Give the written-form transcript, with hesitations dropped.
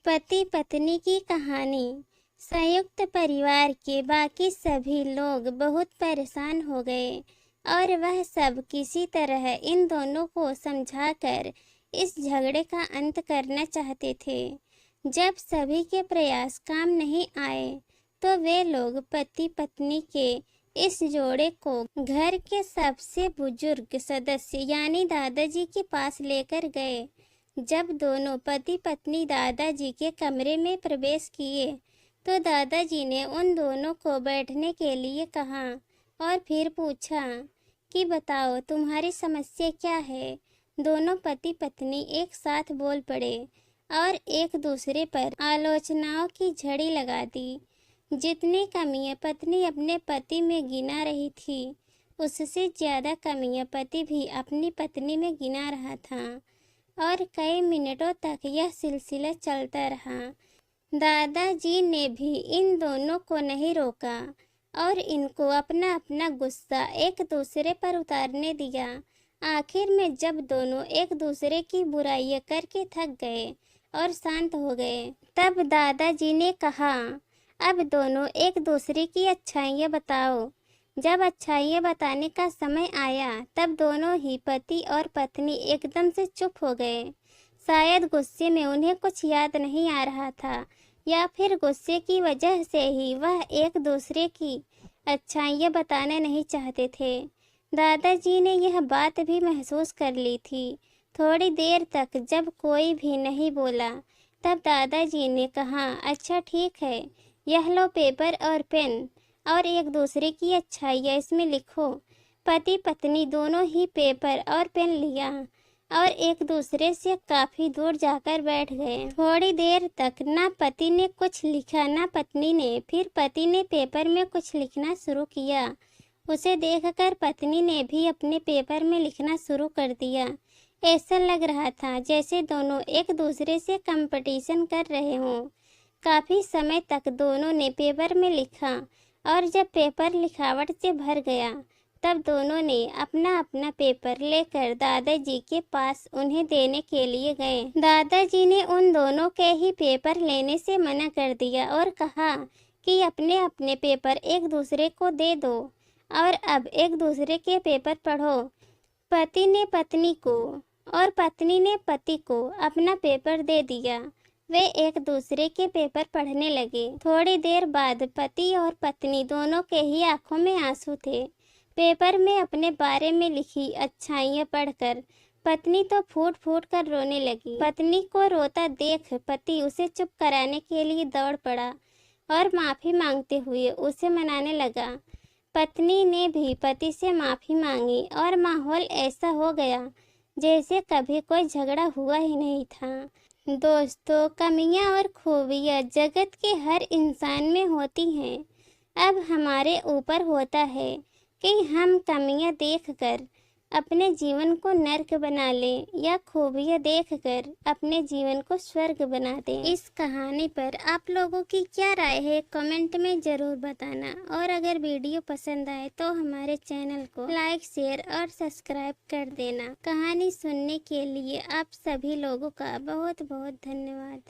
पति पत्नी की कहानी। संयुक्त परिवार के बाकी सभी लोग बहुत परेशान हो गए और वह सब किसी तरह इन दोनों को समझाकर इस झगड़े का अंत करना चाहते थे। जब सभी के प्रयास काम नहीं आए तो वे लोग पति पत्नी के इस जोड़े को घर के सबसे बुजुर्ग सदस्य यानी दादाजी के पास लेकर गए। जब दोनों पति पत्नी दादाजी के कमरे में प्रवेश किए तो दादाजी ने उन दोनों को बैठने के लिए कहा और फिर पूछा कि बताओ तुम्हारी समस्या क्या है। दोनों पति पत्नी एक साथ बोल पड़े और एक दूसरे पर आलोचनाओं की झड़ी लगा दी। जितनी कमियां पत्नी अपने पति में गिना रही थी उससे ज़्यादा कमियां पति भी अपनी पत्नी में गिना रहा था और कई मिनटों तक यह सिलसिला चलता रहा। दादाजी ने भी इन दोनों को नहीं रोका और इनको अपना अपना गुस्सा एक दूसरे पर उतारने दिया। आखिर में जब दोनों एक दूसरे की बुराइयां करके थक गए और शांत हो गए तब दादाजी ने कहा, अब दोनों एक दूसरे की अच्छाइयाँ बताओ। जब अच्छाइयाँ बताने का समय आया तब दोनों ही पति और पत्नी एकदम से चुप हो गए। शायद गुस्से में उन्हें कुछ याद नहीं आ रहा था या फिर गुस्से की वजह से ही वह एक दूसरे की अच्छाइयाँ बताना नहीं चाहते थे। दादाजी ने यह बात भी महसूस कर ली थी। थोड़ी देर तक जब कोई भी नहीं बोला तब दादाजी ने कहा, अच्छा ठीक है, यह लो पेपर और पेन और एक दूसरे की अच्छाइयाँ इसमें लिखो। पति पत्नी दोनों ही पेपर और पेन लिया और एक दूसरे से काफी दूर जाकर बैठ गए। थोड़ी देर तक ना पति ने कुछ लिखा ना पत्नी ने। फिर पति ने पेपर में कुछ लिखना शुरू किया। उसे देखकर पत्नी ने भी अपने पेपर में लिखना शुरू कर दिया। ऐसा लग रहा था जैसे दोनों एक दूसरे से कंपटीशन कर रहे हों। काफी समय तक दोनों ने पेपर में लिखा और जब पेपर लिखावट से भर गया तब दोनों ने अपना अपना पेपर लेकर दादाजी के पास उन्हें देने के लिए गए। दादाजी ने उन दोनों के ही पेपर लेने से मना कर दिया और कहा कि अपने अपने पेपर एक दूसरे को दे दो और अब एक दूसरे के पेपर पढ़ो। पति ने पत्नी को और पत्नी ने पति को अपना पेपर दे दिया। वे एक दूसरे के पेपर पढ़ने लगे। थोड़ी देर बाद पति और पत्नी दोनों के ही आंखों में आंसू थे। पेपर में अपने बारे में लिखी अच्छाइयाँ पढ़कर पत्नी तो फूट फूट कर रोने लगी। पत्नी को रोता देख पति उसे चुप कराने के लिए दौड़ पड़ा और माफ़ी मांगते हुए उसे मनाने लगा। पत्नी ने भी पति से माफ़ी मांगी और माहौल ऐसा हो गया जैसे कभी कोई झगड़ा हुआ ही नहीं था। दोस्तों, कमियां और खूबियां जगत के हर इंसान में होती हैं। अब हमारे ऊपर होता है कि हम कमियां देखकर अपने जीवन को नर्क बना लें या खूबियां देखकर अपने जीवन को स्वर्ग बना दें। इस कहानी पर आप लोगों की क्या राय है कमेंट में ज़रूर बताना और अगर वीडियो पसंद आए तो हमारे चैनल को लाइक शेयर और सब्सक्राइब कर देना। कहानी सुनने के लिए आप सभी लोगों का बहुत बहुत धन्यवाद।